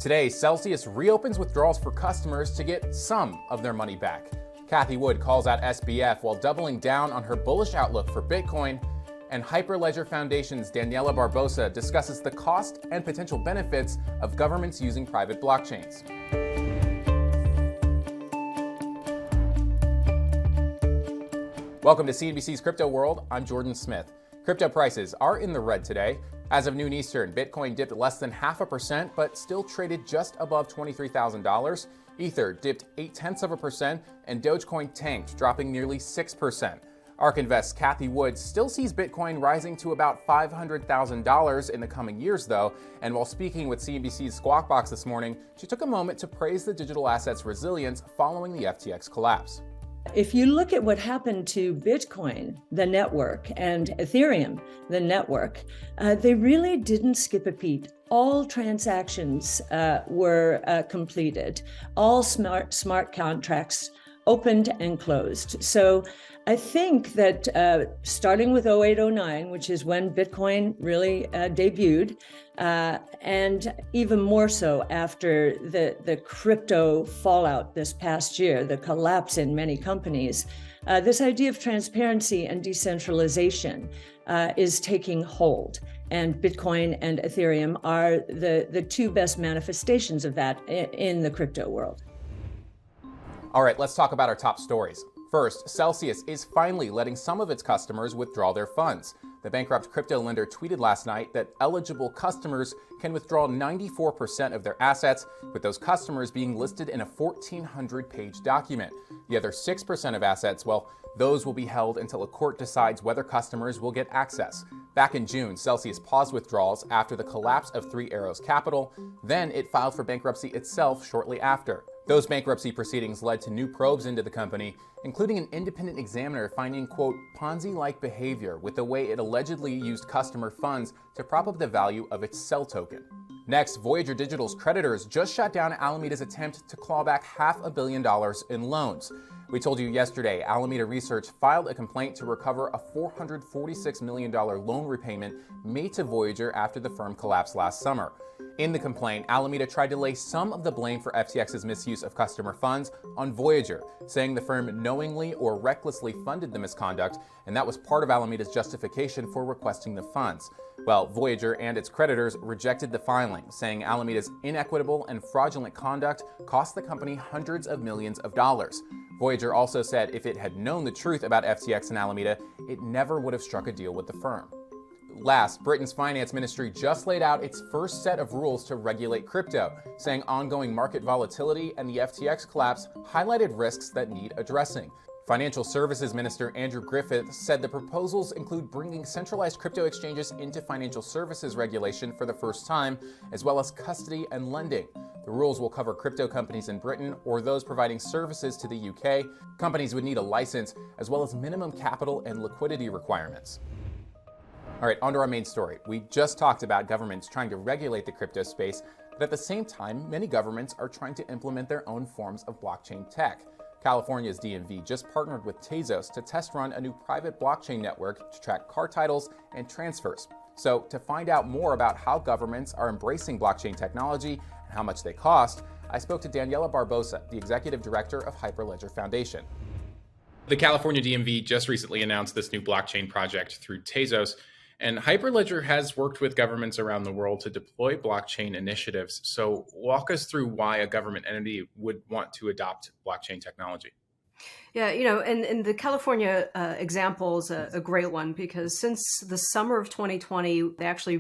Today, Celsius reopens withdrawals for customers to get some of their money back. Cathie Wood calls out SBF while doubling down on her bullish outlook for Bitcoin. And Hyperledger Foundation's Daniela Barbosa discusses the cost and potential benefits of governments using private blockchains. Welcome to CNBC's Crypto World. I'm Jordan Smith. Crypto prices are in the red today. As of noon Eastern, Bitcoin dipped less than 0.5%, but still traded just above $23,000. Ether dipped 0.8%, and Dogecoin tanked, dropping nearly 6%. ARK Invest's Cathie Wood still sees Bitcoin rising to about $500,000 in the coming years, though. And while speaking with CNBC's Squawk Box this morning, she took a moment to praise the digital asset's resilience following the FTX collapse. If you look at what happened to Bitcoin, the network, and Ethereum, the network, they really didn't skip a beat. All transactions were completed. All smart contracts opened and closed. So I think that starting with 0809, which is when Bitcoin really debuted, and even more so after the crypto fallout this past year, the collapse in many companies, this idea of transparency and decentralization is taking hold. And Bitcoin and Ethereum are the two best manifestations of that in the crypto world. All right, let's talk about our top stories. First, Celsius is finally letting some of its customers withdraw their funds. The bankrupt crypto lender tweeted last night that eligible customers can withdraw 94% of their assets, with those customers being listed in a 1,400-page document. The other 6% of assets, well, those will be held until a court decides whether customers will get access. Back in June, Celsius paused withdrawals after the collapse of Three Arrows Capital. Then it filed for bankruptcy itself shortly after. Those bankruptcy proceedings led to new probes into the company, including an independent examiner finding, quote, Ponzi-like behavior with the way it allegedly used customer funds to prop up the value of its Cell token. Next, Voyager Digital's creditors just shut down Alameda's attempt to claw back $500 million in loans. We told you yesterday, Alameda Research filed a complaint to recover a $446 million loan repayment made to Voyager after the firm collapsed last summer. In the complaint, Alameda tried to lay some of the blame for FTX's misuse of customer funds on Voyager, saying the firm knowingly or recklessly funded the misconduct, and that was part of Alameda's justification for requesting the funds. Well, Voyager and its creditors rejected the filing, saying Alameda's inequitable and fraudulent conduct cost the company hundreds of millions of dollars. Voyager also said if it had known the truth about FTX and Alameda, it never would have struck a deal with the firm. Last, Britain's finance ministry just laid out its first set of rules to regulate crypto, saying ongoing market volatility and the FTX collapse highlighted risks that need addressing. Financial Services Minister Andrew Griffith said the proposals include bringing centralized crypto exchanges into financial services regulation for the first time, as well as custody and lending. The rules will cover crypto companies in Britain or those providing services to the UK. Companies would need a license, as well as minimum capital and liquidity requirements. All right, on to our main story. We just talked about governments trying to regulate the crypto space, but at the same time, many governments are trying to implement their own forms of blockchain tech. California's DMV just partnered with Tezos to test run a new private blockchain network to track car titles and transfers. So to find out more about how governments are embracing blockchain technology and how much they cost, I spoke to Daniela Barbosa, the executive director of Hyperledger Foundation. The California DMV just recently announced this new blockchain project through Tezos. And Hyperledger has worked with governments around the world to deploy blockchain initiatives. So walk us through why a government entity would want to adopt blockchain technology. Yeah, and the California example is a great one because since the summer of 2020, they actually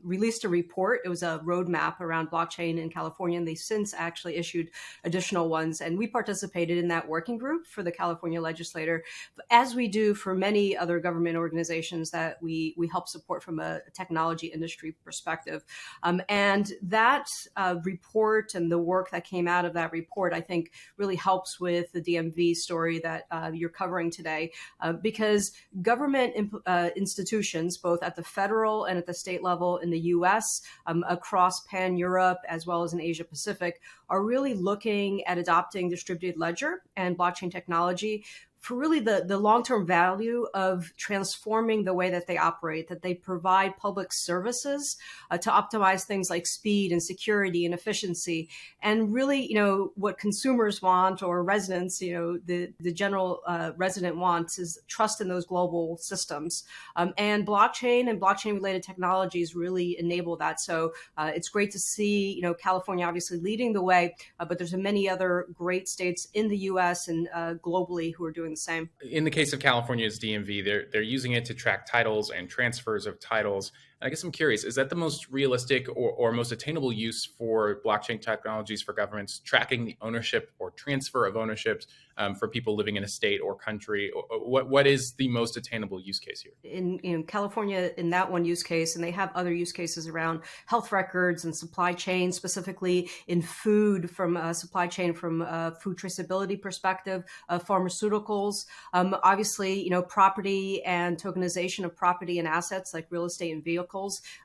released a report. It was a roadmap around blockchain in California, and they since actually issued additional ones. And we participated in that working group for the California legislator, as we do for many other government organizations that we help support from a technology industry perspective. And that report and the work that came out of that report, I think, really helps with the DMV story that you're covering today, because government institutions, both at the federal and at the state level in the U.S., across pan-Europe, as well as in Asia-Pacific, are really looking at adopting distributed ledger and blockchain technology for really the long-term value of transforming the way that they operate, that they provide public services to optimize things like speed and security and efficiency. And really, what consumers want, or residents, the general resident wants, is trust in those global systems. And blockchain and blockchain-related technologies really enable that. So it's great to see, California obviously leading the way, but there's many other great states in the U.S. and globally who are doing the same. In the case of California's DMV, they're using it to track titles and transfers of titles. And I guess I'm curious, is that the most realistic or most attainable use for blockchain technologies for governments, tracking the ownership or transfer of ownerships for people living in a state or country? What is the most attainable use case here? In California, in that one use case, and they have other use cases around health records and supply chain, specifically in food, from a supply chain, from a food traceability perspective, pharmaceuticals, obviously, property and tokenization of property and assets like real estate and vehicles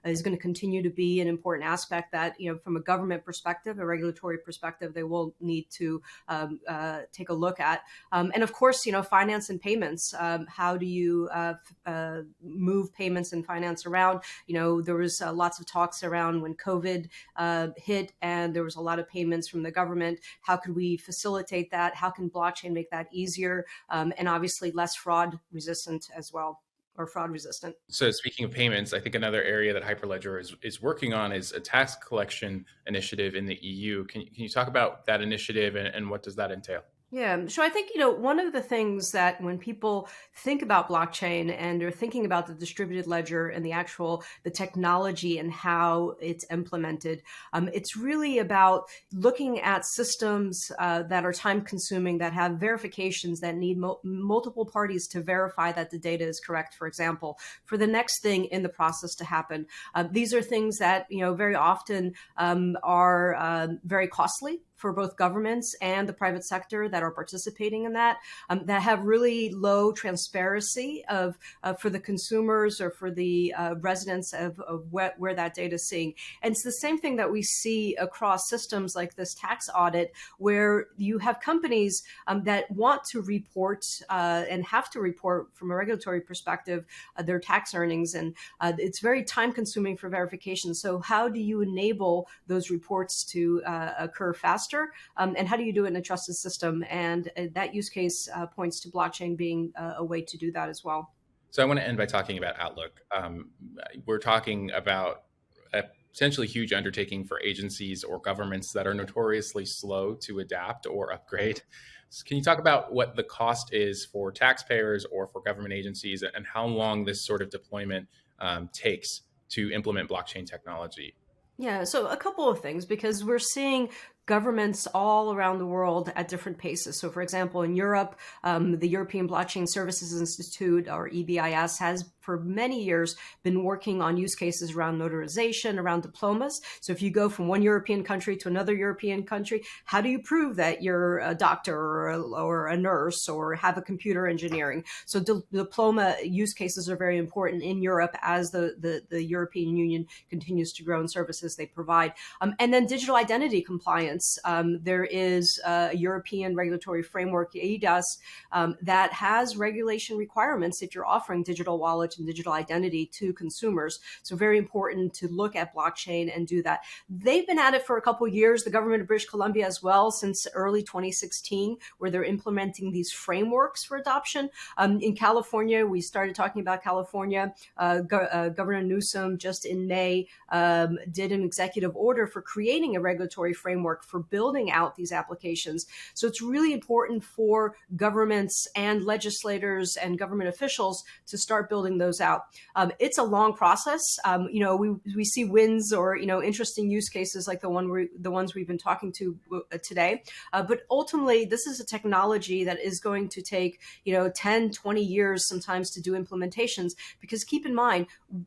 is going to continue to be an important aspect that, from a government perspective, a regulatory perspective, they will need to take a look at. And of course, finance and payments. How do you move payments and finance around? There was lots of talks around when COVID hit, and there was a lot of payments from the government. How could we facilitate that? How can blockchain make that easier? And obviously less fraud resistant as well, or fraud resistant. So speaking of payments, I think another area that Hyperledger is working on is a tax collection initiative in the EU. Can you talk about that initiative and what does that entail? Yeah, so I think, one of the things that when people think about blockchain and are thinking about the distributed ledger and the technology and how it's implemented, it's really about looking at systems that are time consuming, that have verifications, that need multiple parties to verify that the data is correct, for example, for the next thing in the process to happen. These are things that, very often are very costly for both governments and the private sector that are participating in that have really low transparency for the consumers or for the residents of where that data is seeing. And it's the same thing that we see across systems like this tax audit, where you have companies that want to report and have to report from a regulatory perspective their tax earnings. And it's very time consuming for verification. So how do you enable those reports to occur faster? And how do you do it in a trusted system? And that use case points to blockchain being a way to do that as well. So I want to end by talking about Outlook. We're talking about a potentially huge undertaking for agencies or governments that are notoriously slow to adapt or upgrade. So can you talk about what the cost is for taxpayers or for government agencies, and how long this sort of deployment takes to implement blockchain technology? Yeah, so a couple of things, because we're seeing governments all around the world at different paces. So for example, in Europe, the European Blockchain Services Institute, or EBIS, has for many years been working on use cases around notarization, around diplomas. So if you go from one European country to another European country, how do you prove that you're a doctor or a nurse or have a computer engineering? So diploma use cases are very important in Europe as the European Union continues to grow in services they provide. And then digital identity compliance. There is a European regulatory framework, EIDAS, that has regulation requirements if you're offering digital wallets and digital identity to consumers. So very important to look at blockchain and do that. They've been at it for a couple of years, the government of British Columbia as well, since early 2016, where they're implementing these frameworks for adoption. In California, we started talking about California. Governor Newsom just in May did an executive order for creating a regulatory framework for building out these applications. So it's really important for governments and legislators and government officials to start building those out. It's a long process. We see wins or interesting use cases like the ones we've been talking to today. But ultimately, this is a technology that is going to take 10, 20 years sometimes to do implementations, because keep in mind,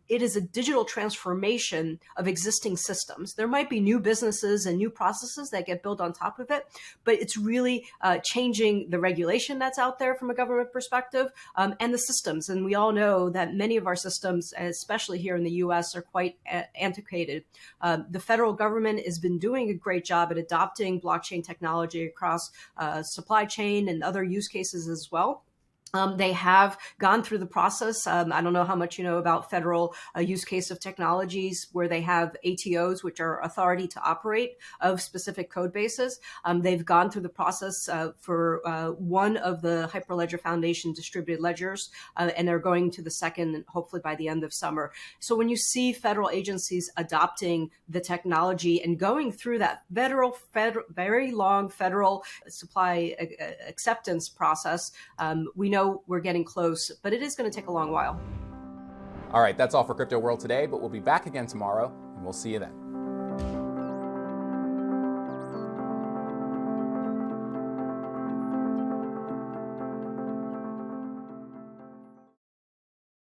it is a digital transformation of existing systems. There might be new businesses and new processes that get built on top of it, but it's really changing the regulation that's out there from a government perspective and the systems. And we all know that many of our systems, especially here in the US, are quite antiquated. The federal government has been doing a great job at adopting blockchain technology across supply chain and other use cases as well. They have gone through the process. I don't know how much you know about federal use case of technologies where they have ATOs, which are authority to operate of specific code bases. They've gone through the process for one of the Hyperledger Foundation distributed ledgers, and they're going to the second, hopefully by the end of summer. So when you see federal agencies adopting the technology and going through that very long federal supply acceptance process, we know we're getting close, but it is going to take a long while. All right, that's all for Crypto World today, but we'll be back again tomorrow, and we'll see you then.